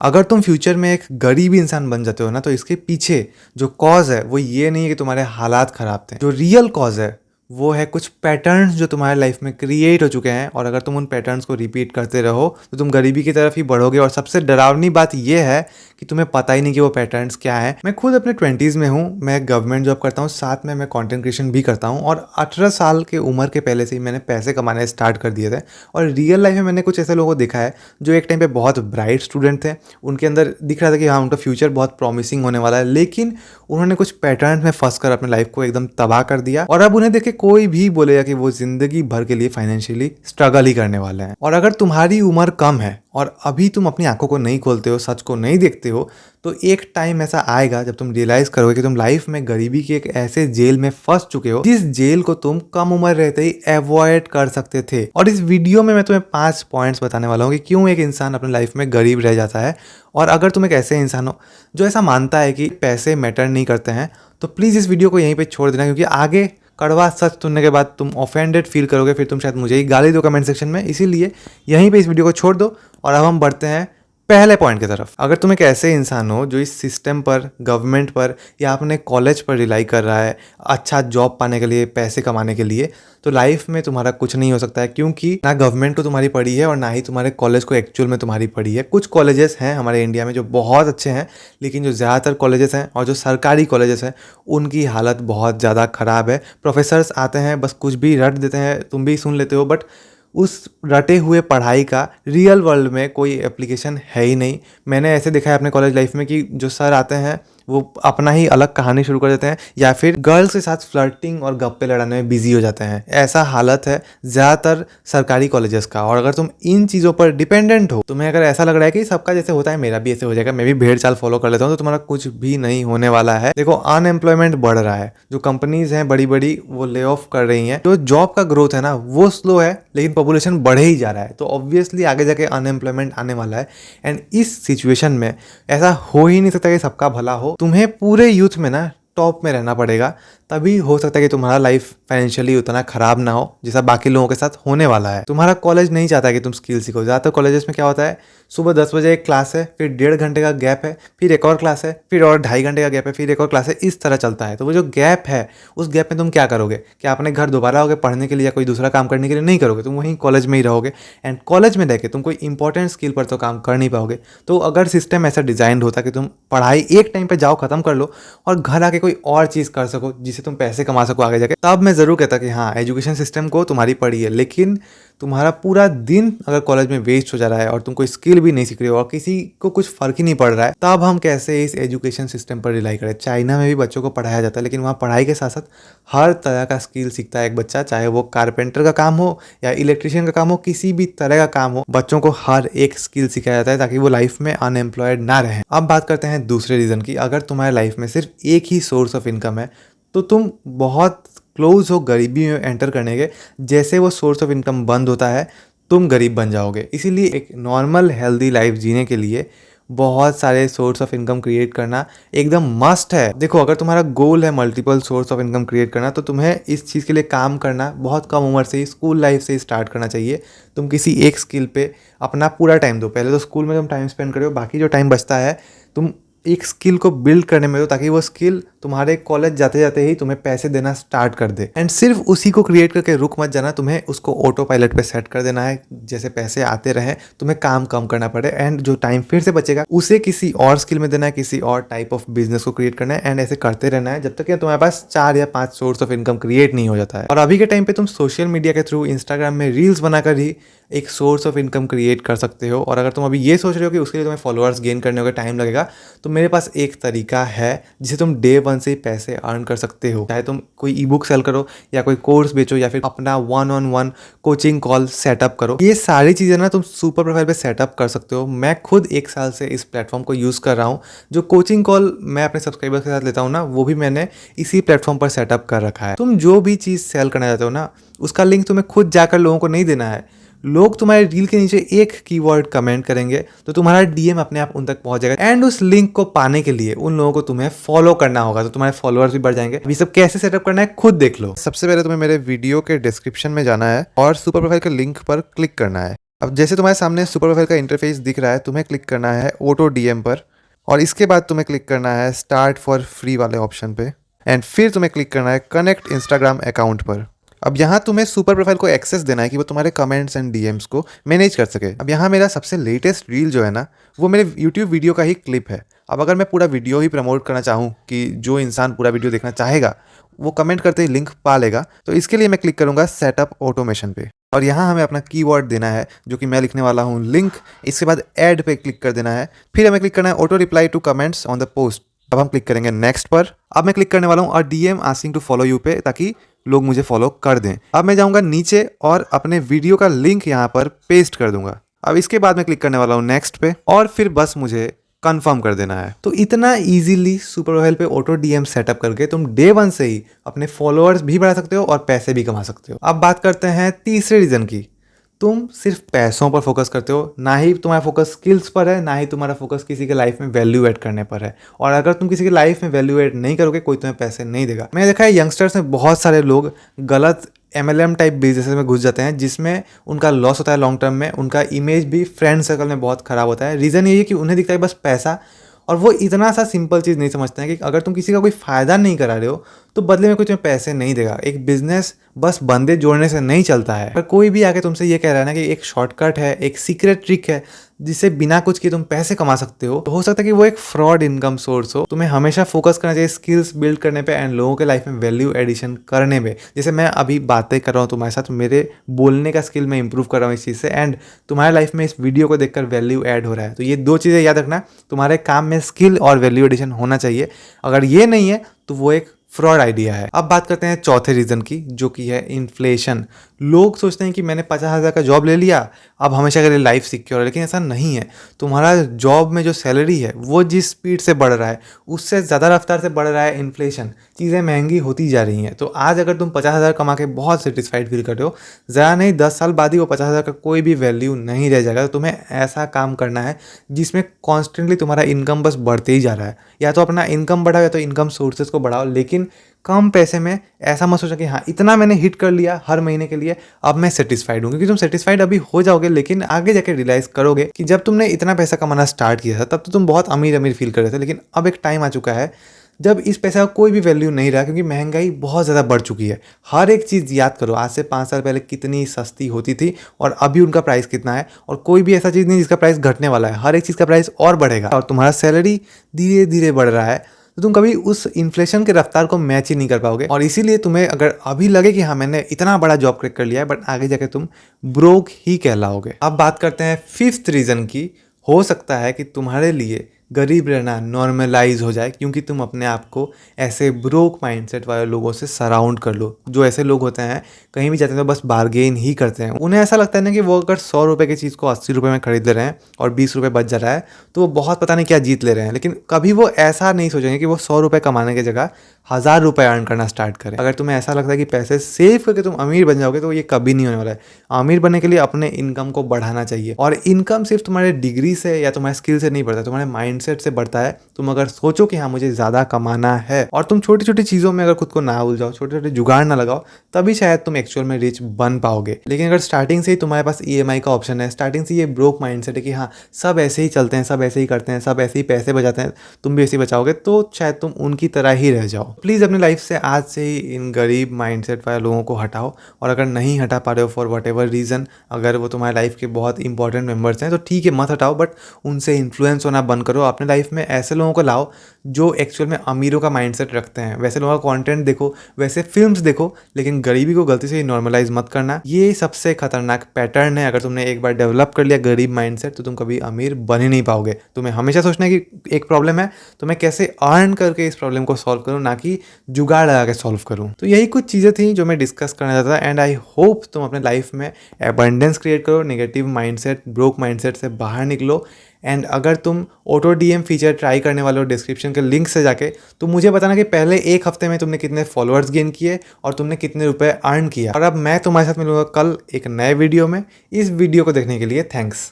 अगर तुम फ्यूचर में एक गरीब इंसान बन जाते हो ना, तो इसके पीछे जो कॉज है वो ये नहीं है कि तुम्हारे हालात खराब थे। जो रियल कॉज है वो है कुछ पैटर्न्स जो तुम्हारे लाइफ में क्रिएट हो चुके हैं, और अगर तुम उन पैटर्न्स को रिपीट करते रहो तो तुम गरीबी की तरफ ही बढ़ोगे। और सबसे डरावनी बात यह है कि तुम्हें पता ही नहीं कि वो पैटर्न्स क्या है। मैं खुद अपने 20s में हूँ, मैं गवर्नमेंट जॉब करता हूँ, साथ में मैं कंटेंट क्रिएशन भी करता हूँ, और 18 साल के उम्र के पहले से ही मैंने पैसे कमाने स्टार्ट कर दिए थे। और रियल लाइफ में मैंने कुछ ऐसे लोगों को देखा है जो एक टाइम पे बहुत ब्राइट स्टूडेंट थे, उनके अंदर दिख रहा था कि हाँ उनका फ्यूचर बहुत प्रॉमिसिंग होने वाला है, लेकिन उन्होंने कुछ पैटर्न में फंस कर अपने लाइफ को एकदम तबाह कर दिया। और अब उन्हें देखे कोई भी बोलेगा कि वो जिंदगी भर के लिए फाइनेंशियली स्ट्रगल ही करने वाले हैं। और अगर तुम्हारी उम्र कम है और अभी तुम अपनी आंखों को नहीं खोलते हो, सच को नहीं देखते हो, तो एक टाइम ऐसा आएगा जब तुम रियलाइज करोगे कि तुम लाइफ में गरीबी के एक ऐसे जेल में फंस चुके हो जिस जेल को तुम कम उम्र रहते ही अवॉइड कर सकते थे। और इस वीडियो में मैं तुम्हें 5 पॉइंट्स बताने वाला हूँ कि क्यों एक इंसान अपने लाइफ में गरीब रह जाता है। और अगर तुम एक ऐसे इंसान हो जो ऐसा मानता है कि पैसे मैटर नहीं करते हैं, तो प्लीज़ इस वीडियो को यहीं पे छोड़ देना, क्योंकि आगे कड़वा सच सुनने के बाद तुम ऑफेंडेड फील करोगे, फिर तुम शायद मुझे ही गाली दो कमेंट सेक्शन में। इसीलिए यहीं पे इस वीडियो को छोड़ दो और अब हम बढ़ते हैं पहले पॉइंट की तरफ। अगर तुम एक ऐसे इंसान हो जो इस सिस्टम पर, गवर्नमेंट पर या अपने कॉलेज पर रिलाई कर रहा है अच्छा जॉब पाने के लिए, पैसे कमाने के लिए, तो लाइफ में तुम्हारा कुछ नहीं हो सकता है, क्योंकि ना गवर्नमेंट को तुम्हारी पड़ी है और ना ही तुम्हारे कॉलेज को एक्चुअल में तुम्हारी पड़ी है। कुछ कॉलेजेस हैं हमारे इंडिया में जो बहुत अच्छे हैं, लेकिन जो ज़्यादातर कॉलेजेस हैं और जो सरकारी कॉलेजेस हैं उनकी हालत बहुत ज़्यादा ख़राब है। प्रोफेसर्स आते हैं, बस कुछ भी रट देते हैं, तुम भी सुन लेते हो, बट उस रटे हुए पढ़ाई का रियल वर्ल्ड में कोई एप्लीकेशन है ही नहीं। मैंने ऐसे देखा है अपने कॉलेज लाइफ में कि जो सर आते हैं वो अपना ही अलग कहानी शुरू कर देते हैं, या फिर गर्ल्स के साथ फ्लर्टिंग और गप्पे लड़ाने में बिजी हो जाते हैं। ऐसा हालत है ज़्यादातर सरकारी कॉलेजेस का। और अगर तुम इन चीज़ों पर डिपेंडेंट हो, तुम्हें अगर ऐसा लग रहा है कि सबका जैसे होता है मेरा भी ऐसे हो जाएगा, मैं भी भेड़ चाल फॉलो कर लेता हूँ, तो तुम्हारा कुछ भी नहीं होने वाला है। देखो, अनएम्प्लॉयमेंट बढ़ रहा है, जो कंपनीज हैं बड़ी बड़ी वो ले ऑफ कर रही हैं, जो जॉब का ग्रोथ है ना वो स्लो है, लेकिन पॉपुलेशन बढ़े ही जा रहा है, तो ऑब्वियसली आगे जाके अनएम्प्लॉयमेंट आने वाला है। एंड इस सिचुएशन में ऐसा हो ही नहीं सकता कि सबका भला हो। तुम्हें पूरे यूथ में ना टॉप में रहना पड़ेगा, तभी हो सकता है कि तुम्हारा लाइफ फाइनेंशियली उतना खराब ना हो जैसा बाकी लोगों के साथ होने वाला है। तुम्हारा कॉलेज नहीं चाहता कि तुम स्किल सीखो। ज़्यादातर कॉलेजेस में क्या होता है, सुबह 10 बजे एक क्लास है, फिर 1.5 घंटे का गैप है, फिर एक और क्लास है, फिर और 2.5 घंटे का गैप है, फिर एक और क्लास है, इस तरह चलता है। तो वो जो गैप है, उस गैप में तुम क्या करोगे? क्या अपने घर दोबारा आओगे पढ़ने के लिए या कोई दूसरा काम करने के लिए? नहीं करोगे, तुम वहीं कॉलेज में ही रहोगे। एंड कॉलेज में रह के तुम कोई इंपॉर्टेंट स्किल पर तो काम कर नहीं पाओगे। तो अगर सिस्टम ऐसा डिजाइंड होता कि तुम पढ़ाई एक टाइम पे जाओ, खत्म कर लो और घर आके कोई और चीज़ कर सको जिससे तुम पैसे कमा सको आगे जाके, तब मैं ज़रूर कहता कि हाँ एजुकेशन सिस्टम को तुम्हारी पड़ी है। लेकिन तुम्हारा पूरा दिन अगर कॉलेज में वेस्ट हो जा रहा है और तुम कोई स्किल भी नहीं सीख रहे हो और किसी को कुछ फर्क ही नहीं पड़ रहा है, तब हम कैसे इस एजुकेशन सिस्टम पर रिलाई करें? चाइना में भी बच्चों को पढ़ाया जाता है, लेकिन वहाँ पढ़ाई के साथ साथ हर तरह का स्किल सीखता है एक बच्चा, चाहे वो कारपेंटर का काम हो या इलेक्ट्रिशियन का काम हो, किसी भी तरह का काम हो, बच्चों को हर एक स्किल सिखाया जाता है ताकि वो लाइफ में अनएम्प्लॉयड ना रहें। अब बात करते हैं दूसरे रीज़न की। अगर तुम्हारे लाइफ में सिर्फ एक ही सोर्स ऑफ इनकम है, तो तुम बहुत क्लोज हो गरीबी में एंटर करने के। जैसे वो सोर्स ऑफ इनकम बंद होता है, तुम गरीब बन जाओगे। इसीलिए एक नॉर्मल हेल्दी लाइफ जीने के लिए बहुत सारे सोर्स ऑफ इनकम क्रिएट करना एकदम मस्ट है। देखो, अगर तुम्हारा गोल है multiple source of income create करना, तो तुम्हें इस चीज़ के लिए काम करना बहुत कम उम्र से ही, स्कूल लाइफ से ही स्टार्ट करना चाहिए। तुम किसी एक स्किल पे अपना पूरा टाइम दो। पहले तो स्कूल में तुम टाइम स्पेंड करो, बाकी जो टाइम बचता है तुम एक स्किल को बिल्ड करने में दो, ताकि वो स्किल तुम्हारे कॉलेज जाते जाते ही तुम्हें पैसे देना स्टार्ट कर दे। एंड सिर्फ उसी को क्रिएट करके रुक मत जाना, तुम्हें उसको ऑटो पायलट पे सेट कर देना है। जैसे पैसे आते रहे, तुम्हें काम कम करना पड़े, एंड जो टाइम फिर से बचेगा उसे किसी और स्किल में देना है, किसी और टाइप ऑफ बिजनेस को क्रिएट करना है। एंड ऐसे करते रहना है जब तक कि तुम्हारे पास 4 या 5 सोर्स ऑफ इनकम क्रिएट नहीं हो जाता है। और अभी के टाइम पे तुम सोशल मीडिया के थ्रू, इंस्टाग्राम में रील्स बनाकर ही एक सोर्स ऑफ इनकम क्रिएट कर सकते हो। और अगर तुम अभी ये सोच रहे हो कि उसके लिए तुम्हें फॉलोअर्स गेन करने का टाइम लगेगा, तो मेरे पास एक तरीका है जिसे तुम डे 1 से ही पैसे अर्न कर सकते हो। चाहे तुम कोई ई बुक सेल करो या कोई कोर्स बेचो या फिर अपना 1-on-1 कोचिंग कॉल सेटअप करो, ये सारी चीज़ें ना तुम सुपर प्रोफाइल पे सेटअप कर सकते हो। मैं खुद 1 साल से इस प्लेटफॉर्म को यूज़ कर रहा हूँ। जो कोचिंग कॉल मैं अपने सब्सक्राइबर्स के साथ लेता हूँ ना, वो भी मैंने इसी प्लेटफॉर्म पर सेटअप कर रखा है। तुम जो भी चीज़ सेल करना चाहते हो ना, उसका लिंक तुम्हें खुद जाकर लोगों को नहीं देना है। लोग तुम्हारे रील के नीचे एक कीवर्ड कमेंट करेंगे तो तुम्हारा डीएम अपने आप उन तक पहुंच जाएगा। एंड उस लिंक को पाने के लिए उन लोगों को तुम्हें फॉलो करना होगा, तो तुम्हारे फॉलोअर्स भी बढ़ जाएंगे। ये सब कैसे सेटअप करना है खुद देख लो। सबसे पहले तुम्हें मेरे वीडियो के डिस्क्रिप्शन में जाना है और सुपर प्रोफाइल के लिंक पर क्लिक करना है। अब जैसे तुम्हारे सामने सुपर प्रोफाइल का इंटरफेस दिख रहा है, तुम्हें क्लिक करना है ऑटो डीएम पर और इसके बाद तुम्हें क्लिक करना है स्टार्ट फॉर फ्री वाले ऑप्शन पे एंड फिर तुम्हें क्लिक करना है कनेक्ट इंस्टाग्राम अकाउंट पर। अब यहाँ तुम्हें सुपर प्रोफाइल को एक्सेस देना है कि वो तुम्हारे कमेंट्स एंड डीएम्स को मैनेज कर सके। अब यहाँ मेरा सबसे लेटेस्ट रील जो है ना, वो मेरे यूट्यूब वीडियो का ही क्लिप है। अब अगर मैं पूरा वीडियो ही प्रमोट करना चाहूँ कि जो इंसान पूरा वीडियो देखना चाहेगा वो कमेंट करते ही लिंक पा लेगा, तो इसके लिए मैं क्लिक करूँगा सेटअप ऑटोमेशन पे और यहाँ हमें अपना कीवर्ड देना है जो कि मैं लिखने वाला हूँ लिंक। इसके बाद ऐड पे क्लिक कर देना है, फिर हमें क्लिक करना है auto reply to comments on the post. अब हम क्लिक करेंगे नेक्स्ट पर। अब मैं क्लिक करने वाला हूँ और DM asking to follow you पे, ताकि लोग मुझे फॉलो कर दें। अब मैं जाऊँगा नीचे और अपने वीडियो का लिंक यहाँ पर पेस्ट कर दूंगा। अब इसके बाद मैं क्लिक करने वाला हूँ नेक्स्ट पे और फिर बस मुझे कंफर्म कर देना है। तो इतना इजीली सुपर प्रोफाइल पे ऑटो डीएम सेटअप करके तुम डे 1 से ही अपने फॉलोअर्स भी बढ़ा सकते हो और पैसे भी कमा सकते हो। अब बात करते हैं तीसरे रीजन की। तुम सिर्फ पैसों पर फोकस करते हो, ना ही तुम्हारा फोकस स्किल्स पर है, ना ही तुम्हारा फोकस किसी के लाइफ में वैल्यू ऐड करने पर है। और अगर तुम किसी के लाइफ में वैल्यू ऐड नहीं करोगे, कोई तुम्हें पैसे नहीं देगा। मैंने देखा है यंगस्टर्स में बहुत सारे लोग गलत MLM टाइप बिजनेस में घुस जाते हैं, जिसमें उनका लॉस होता है लॉन्ग टर्म में। उनका इमेज भी फ्रेंड सर्कल में बहुत ख़राब होता है। रीज़न ये है कि उन्हें दिखता है बस पैसा, और वो इतना सा सिंपल चीज़ नहीं समझते हैं कि अगर तुम किसी का कोई फ़ायदा नहीं करा रहे हो तो बदले में कोई तुम्हें पैसे नहीं देगा। एक बिजनेस बस बंदे जोड़ने से नहीं चलता है। पर कोई भी आके तुमसे ये कह रहा है ना कि एक शॉर्टकट है, एक सीक्रेट ट्रिक है जिससे बिना कुछ किए तुम पैसे कमा सकते हो, तो हो सकता है कि वो एक फ्रॉड इनकम सोर्स हो। तुम्हें हमेशा फोकस करना चाहिए स्किल्स बिल्ड करने पे एंड लोगों के लाइफ में वैल्यू एडिशन करने में। जैसे मैं अभी बातें कर रहा हूँ तुम्हारे साथ, मेरे बोलने का स्किल मैं इंप्रूव कर रहा हूँ इस चीज़ से, एंड तुम्हारे लाइफ में इस वीडियो को देखकर वैल्यू ऐड हो रहा है। तो ये 2 चीज़ें याद रखना, तुम्हारे काम में स्किल और वैल्यू एडिशन होना चाहिए। अगर ये नहीं है तो वो एक फ्रॉड आइडिया है। अब बात करते हैं चौथे रीज़न की, जो कि है इन्फ्लेशन। लोग सोचते हैं कि मैंने 50,000 का जॉब ले लिया, अब हमेशा के लिए लाइफ सिक्योर है, लेकिन ऐसा नहीं है। तुम्हारा जॉब में जो सैलरी है वो जिस स्पीड से बढ़ रहा है उससे ज़्यादा रफ्तार से बढ़ रहा है इन्फ्लेशन। चीज़ें महंगी होती जा रही हैं। तो आज अगर तुम 50,000 कमा के बहुत सेटिस्फाइड फील कर रहे हो, ज़्यादा नहीं 10 साल बाद ही वो 50,000 का कोई भी वैल्यू नहीं रह जाएगा। तो तुम्हें ऐसा काम करना है जिसमें कॉन्स्टेंटली तुम्हारा इनकम बस बढ़ते ही जा रहा है। या तो अपना इनकम बढ़ाओ या तो इनकम सोर्सेज को बढ़ाओ, लेकिन कम पैसे में। ऐसा मत सोचो कि हाँ इतना मैंने हिट कर लिया हर महीने के लिए, अब मैं सेटिस्फाइड हूँ। क्योंकि तुम सेटिस्फाइड अभी हो जाओगे, लेकिन आगे जाके रियलाइज करोगे कि जब तुमने इतना पैसा कमाना स्टार्ट किया था तब तो तुम बहुत अमीर अमीर फील कर रहे थे, लेकिन अब एक टाइम आ चुका है जब इस पैसे का कोई भी वैल्यू नहीं रहा, क्योंकि महंगाई बहुत ज़्यादा बढ़ चुकी है। हर एक चीज़ याद करो, आज से 5 साल पहले कितनी सस्ती होती थी और अभी उनका प्राइस कितना है, और कोई भी ऐसा चीज़ नहीं जिसका प्राइस घटने वाला है। हर एक चीज़ का प्राइस और बढ़ेगा, और तुम्हारा सैलरी धीरे धीरे बढ़ रहा है, तो तुम कभी उस इन्फ्लेशन के रफ्तार को मैच ही नहीं कर पाओगे। और इसीलिए तुम्हें अगर अभी लगे कि हाँ मैंने इतना बड़ा जॉब क्रैक कर लिया है, बट आगे जाके तुम ब्रोक ही कहलाओगे। अब बात करते हैं 5th रीज़न की। हो सकता है कि तुम्हारे लिए गरीब रहना नॉर्मलाइज हो जाए, क्योंकि तुम अपने आप को ऐसे ब्रोक माइंडसेट वाले लोगों से सराउंड कर लो। जो ऐसे लोग होते हैं कहीं भी जाते हैं तो बस बार्गेन ही करते हैं। उन्हें ऐसा लगता है ना कि वो अगर 100 रुपये की चीज़ को 80 रुपये में खरीद ले रहे हैं और 20 रुपये बच जा रहा है तो वो बहुत पता नहीं क्या जीत ले रहे हैं। लेकिन कभी वो ऐसा नहीं सोचेंगे कि वो 100 रुपये कमाने की जगह 1000 रुपये अर्न करना स्टार्ट करें। अगर तुम्हें ऐसा लगता है कि पैसे सेव करके तुम अमीर बन जाओगे, तो ये कभी नहीं होने वाला है। अमीर बनने के लिए अपने इनकम को बढ़ाना चाहिए, और इनकम सिर्फ तुम्हारे डिग्री से या तुम्हारे स्किल से नहीं बढ़ता, तुम्हारे माइंडसेट से बढ़ता है। तुम अगर सोचो कि हाँ मुझे ज़्यादा कमाना है, और तुम छोटी छोटी चीज़ों में अगर खुद को ना उलझाओ, छोटे छोटे जुगाड़ ना लगाओ, तभी शायद तुम एक्चुअल में रिच बन पाओगे। लेकिन अगर स्टार्टिंग से ही तुम्हारे पास EMI का ऑप्शन है, स्टार्टिंग से ये ब्रोक माइंडसेट है कि हाँ सब ऐसे ही चलते हैं, सब ऐसे ही करते हैं, सब ऐसे ही पैसे बचाते हैं, तुम भी ऐसे ही बचाओगे, तो शायद तुम उनकी तरह ही रह जाओ। प्लीज़ अपनी लाइफ से आज से ही इन गरीब माइंडसेट वाले लोगों को हटाओ। और अगर नहीं हटा पा रहे हो फॉर वट एवर रीज़न, अगर वो तुम्हारी लाइफ के बहुत इंपॉर्टेंट मेंबर्स हैं, तो ठीक है मत हटाओ, बट उनसे इन्फ्लुएंस होना बंद करो। अपने लाइफ में ऐसे लोगों को लाओ जो एक्चुअल में अमीरों का माइंडसेट रखते हैं। वैसे लोगों का कंटेंट देखो, वैसे फिल्म्स देखो, लेकिन गरीबी को गलती से नॉर्मलाइज मत करना। ये सबसे खतरनाक पैटर्न है। अगर तुमने एक बार डेवलप कर लिया गरीब माइंडसेट, तो तुम कभी अमीर बन ही नहीं पाओगे। तुम्हें हमेशा सोचना है कि एक प्रॉब्लम है तो मैं कैसे अर्न करके इस प्रॉब्लम को सॉल्व करूँ, ना कि जुगाड़ लगा के सॉल्व करूँ। तो यही कुछ चीज़ें थी जो मैं डिस्कस करना चाहता था, एंड आई होप तुम अपने लाइफ में एबंडेंस क्रिएट करो, नेगेटिव माइंडसेट, ब्रोक माइंडसेट से बाहर निकलो। एंड अगर तुम ऑटो डीएम फीचर ट्राई करने वाले हो डिस्क्रिप्शन के लिंक से जाके, तो मुझे बताना कि पहले 1 हफ्ते में तुमने कितने फॉलोअर्स गेन किए और तुमने कितने रुपए अर्न किया। और अब मैं तुम्हारे साथ मिलूंगा कल एक नए वीडियो में। इस वीडियो को देखने के लिए थैंक्स।